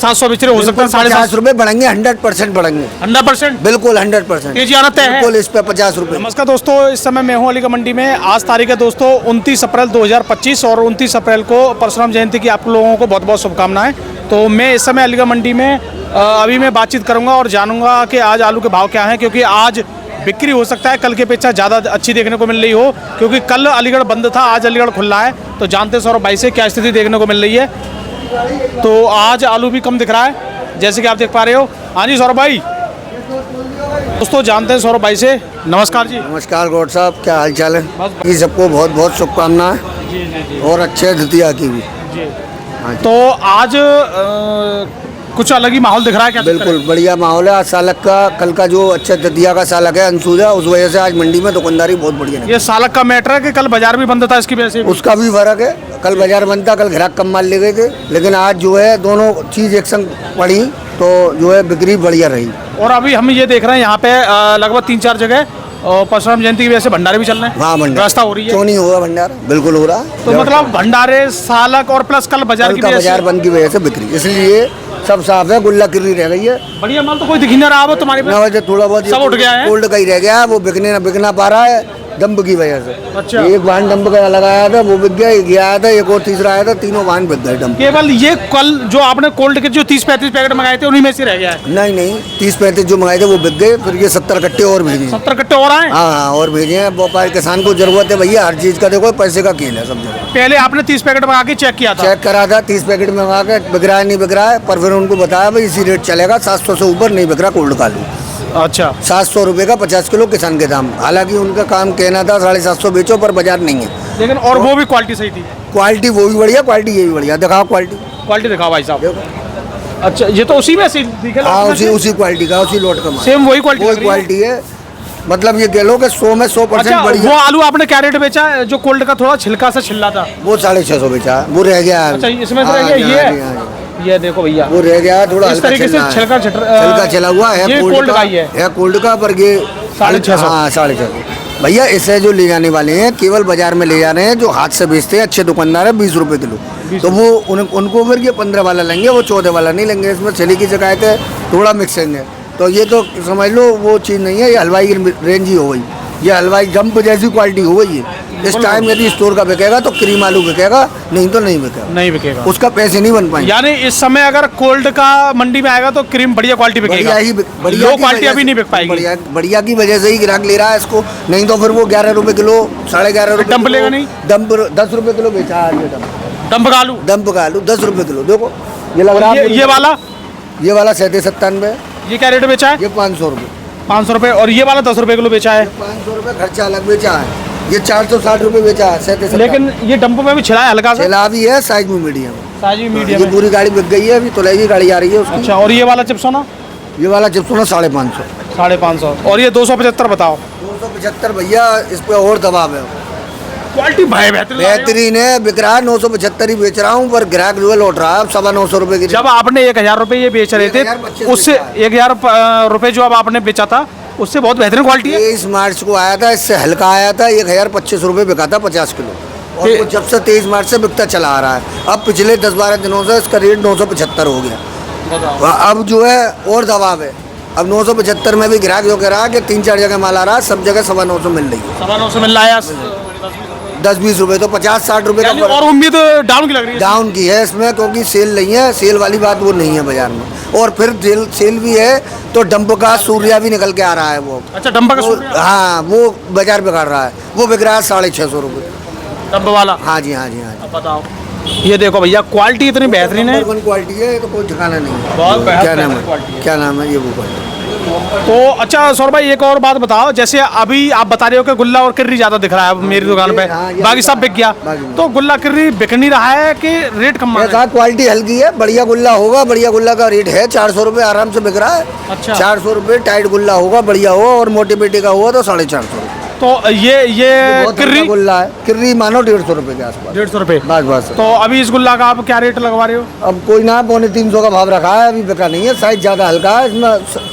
700 बेच रहे हो सकता है 50 रुपए बढ़ेंगे, 100% बढ़ेंगे, 100%। बिल्कुल 100%। तेजी आना तय है बिल्कुल इस पे 50 रुपए। नमस्कार दोस्तों, इस समय मैं हूं अलीगढ़ मंडी में। आज तारीख है दोस्तों 29 अप्रैल 2025 और 29 अप्रैल को परशुराम जयंती की आप लोगों को बहुत बहुत शुभकामनाएं। तो मैं इस समय अलीगढ़ मंडी में अभी मैं बातचीत करूंगा और जानूंगा कि आज आलू के भाव क्या हैं, क्योंकि आज बिक्री हो सकता है कल की अपेक्षा ज़्यादा अच्छी देखने को मिल रही हो, क्योंकि कल अलीगढ़ बंद था, आज अलीगढ़ खुला है। तो जानते हैं सौरभ भाई से क्या स्थिति देखने को मिल रही है। तो आज आलू भी कम दिख रहा है जैसे कि आप देख पा रहे हो। हाँ जी सौरभ भाई, दोस्तों जानते हैं सौरभ भाई से। नमस्कार जी। नमस्कार गौड़ साहब, क्या हाल चाल है? ये सबको बहुत बहुत शुभकामनाएं और अच्छे द्वितीया की भी। तो आज कुछ अलग ही माहौल दिख रहा है क्या? बिल्कुल बढ़िया माहौल है। आज सालक का, कल का जो अच्छा द्वितीया का सालक है अंशुजा, उस वजह से आज मंडी में दुकानदारी बहुत बढ़िया है। ये सालक का मैटर है कि कल बाजार भी बंद था इसकी वजह से? उसका भी फर्क है। कल बाजार बंद था, कल ग्राहक कम माल ले गए थे, लेकिन आज जो है दोनों चीज एक संग पड़ी तो जो है बिक्री बढ़िया रही। और अभी हम ये देख रहे हैं यहाँ पे लगभग 3-4 जगह परशुराम जयंती की वजह से भंडारे भी चल रहे हैं। हाँ, व्यवस्था हो रही है। क्यों नहीं होगा भंडारा? बिल्कुल हो रहा है। तो मतलब भंडारे, सालक और प्लस कल बाजार की वजह से, बाजार बंद की वजह से बिक्री, इसलिए सब साफ है। गुल्ला किर्री रह गई है। बढ़िया माल तो कोई दिख ही नहीं रहा है तुम्हारे पास। थोड़ा बहुत सब उठ गया है। कोल्ड का ही रह गया है, वो बिक ना पा रहा है डंप की वजह से। अच्छा। एक वाहन डंप का लगाया था, वो बिक गया, एक आया था, एक और तीसरा आया था, तीनों वाहन बिक गए डंप। केवल ये कल जो आपने कोल्ड के जो 30-35 पैकेट मंगाए थे उन्हीं में से रह गया है? नहीं 30-35 जो मंगाए थे वो बिक गए। फिर ये 70 कट्टे और भेजे। 70 कट्टे और आए? हाँ और भेजे हैं। व्यापार किसान को जरूरत है भैया, हर चीज का देखो पैसे का खेल है सब जगह। पहले आपने 30 पैकेट मंगा के चेक किया था? चेक करा था, 30 पैकेट मंगा के बिक रहा है नहीं बिक रहा है, पर फिर उनको बताया भाई इसी रेट चलेगा, 700 से ऊपर नहीं बिक रहा कोल्ड का आलू। अच्छा। 700 रुपए का 50 किलो किसान के दाम। हालांकि उनका काम कहना था 750 बेचो, पर बाजार नहीं है। लेकिन और वो भी क्वालिटी सही थी? क्वालिटी वो भी बढ़िया, क्वालिटी ये भी बढ़िया। दिखाओ क्वालिटी दिखाओ भाई साहब। अच्छा, ये तो उसी में से हाँ, उसी क्वालिटी का, उसी लोट का सेम वही क्वालिटी है। मतलब ये कह लो कि 100 में 100% बढ़िया। वो आलू आपने क्या रेट बेचा है जो कोल्ड का थोड़ा छिलका सा छिल्ला था? वो 650 बेचा, वो रह गया। अच्छा, इसमें से रह गया। ये देखो भैया, वो रह गया थोड़ा इस तरीके से छिलका चला हुआ है। ये कोल्ड का ही है कोल्ड का, पर ये 650। हाँ 650 भैया। इसे जो ले जाने वाले हैं केवल बाजार में ले जा रहे हैं, जो हाथ से बेचते हैं अच्छे दुकानदार है 20 रुपए किलो, तो वो उनको फिर ये 15 वाला लेंगे, वो 14 वाला नहीं लेंगे। इसमें छिली की शिकायत है, थोड़ा मिक्सिंग है। तो ये तो समझ लो वो चीज़ नहीं है, ये हलवाई की रेंज ही हो गई। ये हलवाई जंप जैसी क्वालिटी हो गई है। इस टाइम यदि स्टोर का बिकेगा तो क्रीम आलू बिकेगा, नहीं तो नहीं बिकेगा। उसका पैसे नहीं बन पाएंगे। यानी इस समय अगर कोल्ड का मंडी में आएगा तो क्रीम बढ़िया क्वालिटी बिकेगा, लो क्वालिटी अभी नहीं बिक पाएगी। बढ़िया की वजह से ही ग्राहक ले रहा है इसको, नहीं तो फिर वो 11 रुपए किलो, 11.5 रुपए डंप लेगा नहीं। डंप 10 रुपए किलो बेचा है। डंप का आलू 10 रुपए किलो। देखो ये लग रहा है। ये वाला 97 ये क्या रेट बेचा है? ये 500 रुपए। 500 रुपए। और ये वाला 10 रुपए किलो बेचा है? 500 रुपए खर्चा अलग बेचा है। ये 460 रुपए बेचा है 67। लेकिन ये डंप में भी छिला है हल्का सा? छिला भी है, साइज में मीडियम। ये पूरी गाड़ी बिक गई है, अभी तुलेगी गाड़ी आ रही है उसकी। अच्छा, और ये वाला चिप्सोना? ये वाला चिप्सोना 550। 550। और ये 275 बताओ? 275 भैया, इस पे और दबाव है। क्वालिटी बेहतरीन है, बिक रहा है। 975 ही बेच रहा हूँ, पर ग्राहक जो है लौट रहा है 950 रुपए की। जब आपने 1000 रुपए ये बेच रहे थे, उससे 1000 रुपए जो अब आपने बेचा था उससे बहुत बेहतरीन क्वालिटी है। 23 मार्च को आया था, इससे हल्का आया था, 1025 रुपए बिका था 50 किलो। और वो जब से 23 मार्च से बिकता चला आ रहा है। अब पिछले 10-12 दिनों से इसका रेट 975 हो गया। अब जो है और दबाव है। अब 975 में भी ग्राहक जो कह रहा है कि 3-4 जगह माल आ रहा है, सब जगह 950 मिल रही है। 950 मिल रहा है, 10-20 रुपए तो 50-60 रुपए का। और उम्मीद डाउन की लग रही है? डाउन की है इसमें, क्योंकि सेल नहीं है। सेल वाली बात वो नहीं है बाजार में। और फिर सेल भी है तो डंप का सूर्या भी निकल के आ रहा है वो। अच्छा, डंप का सूर्या? हाँ, वो बाजार बिगाड़ रहा है। वो बिक रहा है 650 रुपए डंप वाला। हाँ जी। अब बताओ, ये देखो भैया क्वालिटी इतनी बेहतरीन है। क्वालिटी है, तो कोई ठिकाना नहीं है। बहुत क्या नाम है ये वो क्वालिटी। तो अच्छा सौरभ भाई, एक और बात बताओ, जैसे अभी आप बता रहे हो कि गुल्ला और किर्री ज्यादा दिख रहा है मेरी दुकान पे, बाकी सब बिक गया, तो गुल्ला किर्री बिक नहीं रहा है कि रेट कम है? क्वालिटी हल्की है, बढ़िया गुल्ला होगा। बढ़िया गुल्ला का रेट है 400 रुपए, आराम से बिक रहा है। अच्छा, 400 रुपए टाइट गुल्ला होगा, बढ़िया हो, और मोटी पेटी का हुआ तो 450 रुपए। तो ये किर्री गुल्ला है, किर्री मानो 150 रुपए के आसपास। 150 रुपए बस। तो अभी इस गुल्ला का आप क्या रेट लगवा रहे हो? अब कोई ना 250 का भाव रखा है, अभी बिका नहीं है। साइज ज्यादा हल्का है, इसमें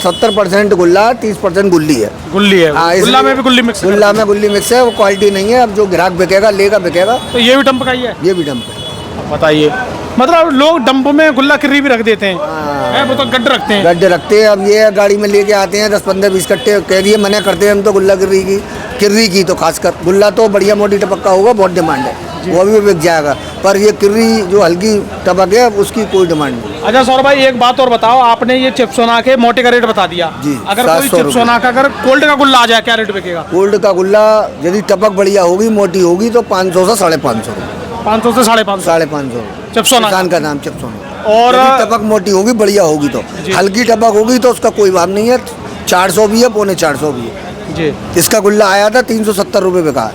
70% गुल्ला, 30% गुल्ली है। गुल्ली है? गुल्ला में भी गुल्ली मिक्स? गुल्ला में गुल्ली मिक्स है, वो क्वालिटी नहीं है। अब जो ग्राहक बिकेगा लेगा बिकेगा। तो ये भी डंप का ही है? ये भी डंप है। बताइए, मतलब लोग डंप में गुल्ला किर्री भी रख देते हैं, वो तो गड्ढे रखते हैं। गड्ढे रखते हैं। अब ये गाड़ी में लेके आते हैं 10-15-20 कट्टे, कह दिए मना करते हैं हम तो गुल्ला किर्री की तो खासकर। गुल्ला तो बढ़िया मोटी टपक का होगा, बहुत डिमांड है, वो भी बिक जाएगा। पर ये किर्री जो हल्की टपक है उसकी कोई डिमांड नहीं। अच्छा सौरभ भाई, एक बात और बताओ, आपने ये चिप्सोना के मोटे का रेट बता दिया जी, अगर कोई 700 चिप्सोना का अगर कोल्ड का गुल्ला आ जाए क्या रेट बिकेगा? कोल्ड का गुल्ला यदि टपक बढ़िया होगी, मोटी होगी तो 500 से 550 रुपये। 500 से 550 550 चिप्सोना किसान का नाम चिप्सोना। और यदि टपक मोटी होगी, बढ़िया होगी तो, हल्की टपक होगी तो उसका कोई भाव नहीं है। 400 भी है, 450 भी है जी। इसका गुल्ला आया था 370 रुपये बिका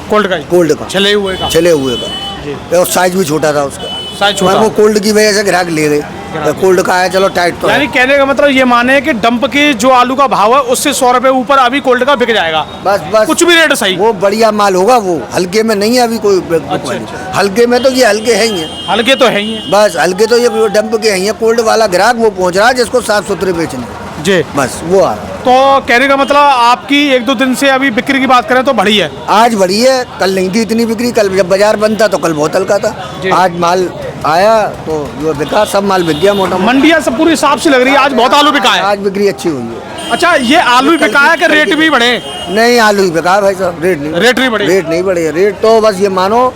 कोल्ड का ही? कोल्ड का, छले हुए का? छले हुए का। जी। और साइज भी छोटा था उसका, साइज छोटा। वो कोल्ड की वजह से ग्राहक ले गए। तो कोल्ड का आया, चलो टाइट तो है। यानी कहने का मतलब ये माने कि डंप की जो आलू का भाव है उससे 100 रुपए ऊपर अभी कोल्ड का बिक जाएगा। बस कुछ भी रेट सही, वो बढ़िया माल होगा, वो हल्के में नहीं है अभी कोई। अच्छा। हल्के में तो ये हल्के हैं ही हैं। हल्के तो है ही है। बस हल्के तो ये डंप के हैं। कोल्ड वाला ग्राहक वो पहुंच रहा है जिसको साफ सुथरे बेचने हैं। जी। बस वो आ रहा है। तो कहने का मतलब आपकी 1-2 दिन से अभी बिक्री की बात करें तो बढ़ी है। आज बढ़ी है, कल नहीं थी इतनी बिक्री। कल जब बाजार बंद था तो कल बहुत हल्का था। जी। आज माल आया तो जो बिका, सब माल बिक गया मोटा। मंडियां सब पूरी साफ सी लग रही है, आज बहुत आलू बिका है। आज बिक्री अच्छी हुई है। अच्छा, ये आलू ही बिका है कि रेट भी बढ़े? नहीं, आलू ही बिका है भाई साहब, रेट नहीं बढ़े? रेट नहीं बढ़े। रेट तो बस ये मानो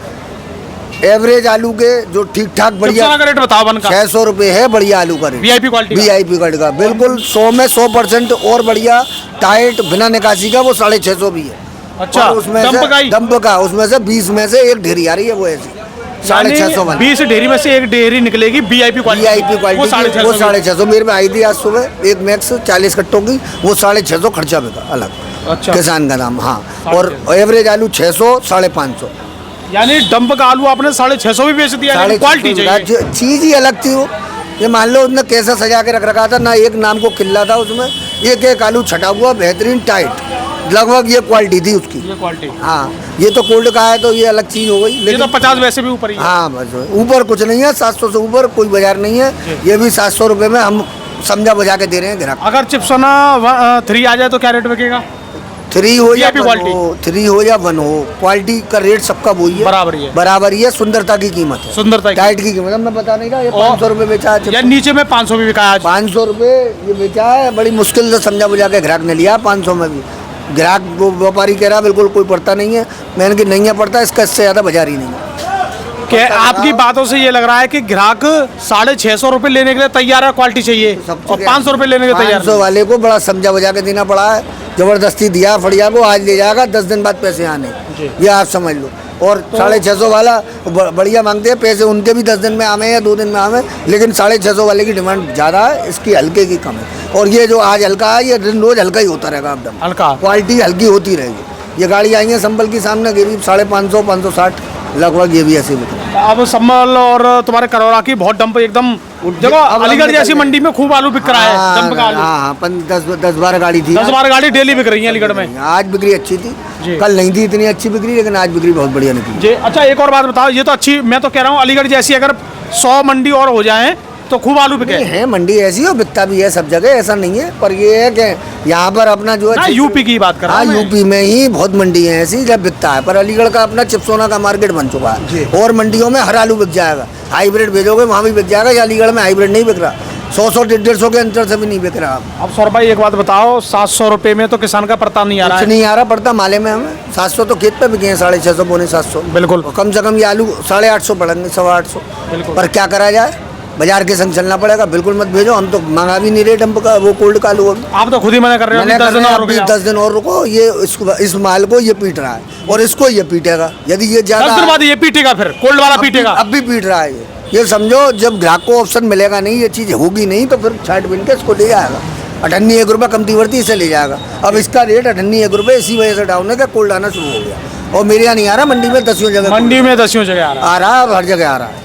एवरेज आलू के जो ठीक ठाक बढ़िया का रेट बताओ बन का? 600 रुपये है बढ़िया आलू का rate. VIP quality? VIP quality का बिल्कुल 100 में 100% और बढ़िया टाइट बिना निकासी का वो 650 भी है। अच्छा, उसमें डंप का उसमें से 20 में से एक ढेरी आ रही है, वो ऐसी 650 20 ढेरी में से एक ढेरी निकलेगी वीआईपी क्वालिटी। वीआईपी क्वालिटी वो 650 मेरे में आई थी आज सुबह। एक मैक्स 40 कट्टों की, वो 650 खर्चा बिका अलग। अच्छा, किसान का दाम। हाँ, और एवरेज आलू 600 550। यानी डंप का आलू आपने 650 भी बेच दिया। क्वालिटी चाहिए, चीज ही अलग थी वो। ये मान लो उसने कैसा सजा के रख रखा था ना, एक नाम को किल्ला था उसमें, एक आलू छटा हुआ बेहतरीन टाइट, लगभग ये क्वालिटी थी उसकी। ये क्वालिटी। हाँ, ये तो कोल्ड का है तो ये अलग चीज हो गई। ये तो 50 वैसे भी ऊपर ही है। हाँ, बस ऊपर कुछ नहीं है। 700 से ऊपर कोई बाजार नहीं है। ये भी 700 रुपये में हम समझा बजा के दे रहे हैं ग्राहक। अगर चिप्सोना 3 आ जाए तो क्या रेट बिकेगा? 3 हो या 1 क्वालिटी, 3 हो या 1 हो, क्वालिटी का रेट सबका वही है, बराबर ही है। सुंदरता की कीमत है, सुंदरता टाइट की कीमत मैं बता नहीं रहा। ये 500 रुपये बेचा है। या नीचे में 500 भी बिका है। 500 रुपये ये बेचा है। बड़ी मुश्किल से समझा बुझा के ग्राहक ने लिया 500 में भी। ग्राहक वो व्यापारी कह रहा बिल्कुल कोई पड़ता नहीं है। मैंने कि नहीं है पड़ता, इसका इससे ज़्यादा बाजार ही नहीं है। आपकी बातों से ये लग रहा है कि ग्राहक 650 रुपये लेने के लिए तैयार है, क्वालिटी चाहिए, और 500 रुपये लेने के लिए तैयार। 500 वाले को बड़ा समझा बुझा के देना पड़ा है। जबरदस्ती दिया फड़िया को, आज ले जाएगा 10 दिन बाद पैसे आने, ये आप समझ लो। और 650 वाला बढ़िया मांगते हैं पैसे, उनके भी 10 दिन में आवे या 2 दिन में आवे, लेकिन 650 वाले की डिमांड ज़्यादा है, इसकी हल्के की कम है। और ये जो आज हल्का है, ये दिन रोज हल्का ही होता रहेगा। एकदम हल्का क्वालिटी हल्की होती रहेगी। ये गाड़ी आई है संभल की सामने, ये भी 550 560 लगभग, ये भी ऐसे बिक। अब संभल और तुम्हारे करोड़ा की बहुत डंप एकदम, देखो अलीगढ़ जैसी मंडी में खूब आलू बिक रहा है, डंप का आलू। हाँ, 10-12 गाड़ी थी, 10-12 गाड़ी डेली बिक रही है अलीगढ़ में। आज बिक्री अच्छी थी, कल नहीं थी इतनी अच्छी बिक्री, लेकिन आज बिक्री बहुत बढ़िया निकली जी। अच्छा, एक और बात बताओ, ये तो अच्छी, मैं तो कह रहा हूँ अलीगढ़ जैसी अगर 100 मंडी और हो जाए तो खूब आलू बिके है। मंडी ऐसी हो, बिकता भी है सब जगह, ऐसा नहीं है। पर ये है कि यहाँ पर अपना जो है यूपी की बात कर रहा हूँ। यूपी में ही बहुत मंडी है ऐसी जब बिकता है। पर अलीगढ़ का अपना चिप्सोना का मार्केट बन चुका है, और मंडियों में हर आलू बिक जाएगा। हाइब्रिड भेजोगे वहाँ भी बिक जाएगा। अलीगढ़ में हाइब्रिड नहीं बिक रहा, 100-150 के अंतर से भी नहीं बिक रहा। अब सौरभ भाई एक बात बताओ, 700 रुपये में तो किसान का पड़ता नहीं आ रहा है। नहीं आ रहा पड़ता माले में हमें। 700 तो खेत पे बिके हैं, 650 पौने 700 बिल्कुल। कम से कम ये आलू 850 पड़ेंगे, 850 बिल्कुल। पर क्या करा जाए, बाजार के संग चलना पड़ेगा। बिल्कुल मत भेजो, हम तो मंगा भी नहीं रहे डंप का, वो कोल्ड का आलू। आप तो खुद ही मना कर रहे हो, 10 दिन और रुको। ये इस माल को ये पीट रहा है, और इसको ये पीटेगा। यदि ये 10 दिन बाद ये पीटेगा, फिर कोल्ड वाला पीटेगा। अब भी पीट रहा है ये समझो। जब ग्राहक को ऑप्शन मिलेगा नहीं, ये चीज़ होगी नहीं, तो फिर छाट बिन के इसको ले जाएगा। 98 1 रुपये कमती बढ़ती इसे ले जाएगा। अब इसका रेट 98 1 रुपये इसी वजह से डाउन है कि कोल्ड आना शुरू हो गया। और मेरे यहाँ नहीं आ रहा, मंडी में 10 जगह, मंडी में 10 जगह आ रहा है, हर जगह आ रहा है।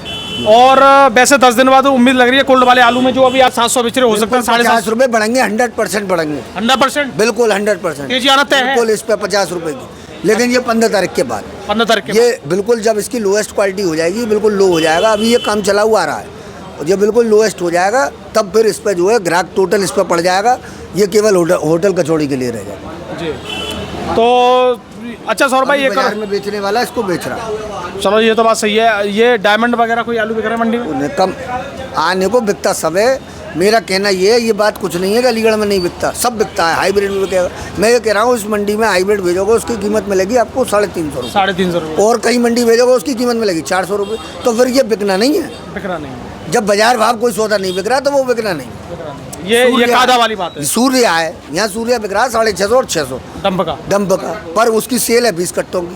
और वैसे 10 दिन बाद उम्मीद लग रही है कोल्ड वाले आलू में, जो अभी आज 700 बेच रहे हो सकता है 750 रुपये बढ़ेंगे, 100% बढ़ेंगे। 100% बिल्कुल 100% तेजी आना तय है। बिल्कुल इस पे 50 रुपये की, लेकिन ये 15 तारीख के बाद, 15 तारीख के ये बिल्कुल जब इसकी लोएस्ट क्वालिटी हो जाएगी, बिल्कुल लो हो जाएगा। अभी ये काम चला हुआ आ रहा है, और जब बिल्कुल लोएस्ट हो जाएगा तब फिर इस पर जो है ग्राहक टोटल इस पर पड़ जाएगा। ये केवल होटल कचौड़ी के लिए रह जाएगा जी। तो अच्छा सौरभ भाई, अभी ये बाजार में बेचने वाला इसको बेच रहा है। चलो ये तो बात सही है। ये डायमंड वगैरह कोई आलू बिक रहा है मंडी में? उन्हें कम आने को बिकता सब है। मेरा कहना ये है, ये बात कुछ नहीं है कि अलीगढ़ में नहीं बिकता, सब बिकता है। हाइब्रिड में बिकेगा। मैं ये कह रहा हूँ, इस मंडी में हाइब्रिड भेजोगे उसकी कीमत मिलेगी आपको 350 रुपये। 350 रुपये। और कई मंडी भेजोगे उसकी कीमत मिलेगी 400 रुपये। तो फिर ये बिकना नहीं है। बिक रहा नहीं, जब बाजार भाव कोई सौदा नहीं बिक रहा तो वो बिकना नहीं। ये कादा वाली बात है। सूर्य है, यहाँ सूर्य बिक रहा है 650 और 600 डंप का। डंप का। पर उसकी सेल है 20 कट्टों की,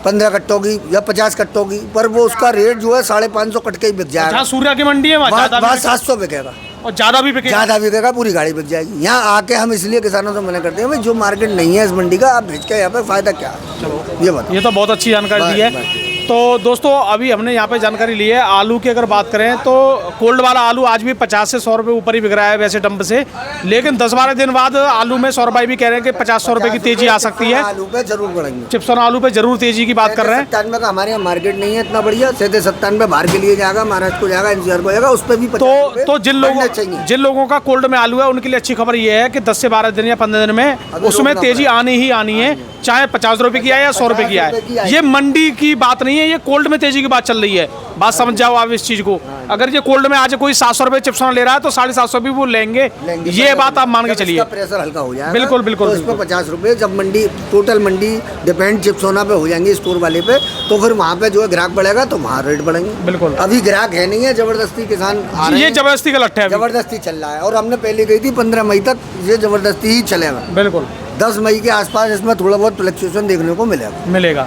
15 कट्टों की या 50 कट्टों की। पर वो उसका रेट जो है 550 कट के ही बिक जाएगा। जहाँ सूर्या की मंडी है वहाँ 700 बिकेगा और ज़्यादा भी बिकेगा। ज़्यादा बिकेगा, पूरी गाड़ी बिक जाएगी। यहाँ आके हम इसलिए किसानों से मना करते हैं, भाई जो मार्केट नहीं है इस मंडी का, आप भेज के यहाँ पे फायदा क्या है? चलो ये बताओ। ये तो बहुत अच्छी जानकारी दी है। तो दोस्तों अभी हमने यहाँ पे जानकारी ली है आलू की। अगर बात करें तो कोल्ड वाला आलू आज भी 50 से 100 रुपये ऊपर ही बिक रहा है वैसे डंप से, लेकिन 10-12 दिन बाद आलू में सौरभ भाई भी कह रहे हैं कि 50-100 रुपये की तेजी आ सकती है। आलू पे जरूर बढ़ेंगे, चिप्स और आलू पे जरूर तेजी की बात कर रहे हैं। 97 का हमारे यहाँ मार्केट नहीं है इतना बढ़िया। 97 बाहर के लिए जाएगा, महाराष्ट्र को जाएगा, एनसीआर को जाएगा, उस पर भी तो जिन लोगों का कोल्ड में आलू है उनके लिए अच्छी खबर ये है कि 10 से 12 दिन या 15 दिन में उसमें तेजी आनी ही आनी है, चाहे 50 रुपये की आए या 100 रुपये की आए। ये मंडी की बात नहीं है, ये कोल्ड में तेजी की बात चल रही है। बात समझ जाओ आप इस चीज को। अगर ये कोल्ड में आज कोई 700 रुपये चिप्स ले रहा है तो 750 भी वो लेंगे। ये बात आप मान के चलिए, प्रेशर हल्का हो जाएगा। बिल्कुल बिल्कुल। तो इस पर 50 रुपये जब मंडी टोटल मंडी डिपेंड चिप्स होना पे हो जाएंगे स्टोर वाले पे, तो फिर वहाँ पे जो है ग्राहक बढ़ेगा तो वहाँ रेट बढ़ेंगे। बिल्कुल। अभी ग्राहक है नहीं है, जबरदस्ती किसान आ रहे ये हैं। जबरदस्ती का लट्ठा है, जबरदस्ती चल रहा है। और हमने पहले कही थी 15 मई तक ये जबरदस्ती ही चलेगा। बिल्कुल 10 मई के आसपास इसमें थोड़ा बहुत फ्लक्चुएशन देखने को मिलेगा।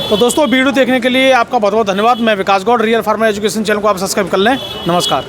तो दोस्तों वीडियो देखने के लिए आपका बहुत बहुत धन्यवाद। मैं Vikas Gaur, real farmer education channel को आप सब्सक्राइब कर लें। नमस्कार।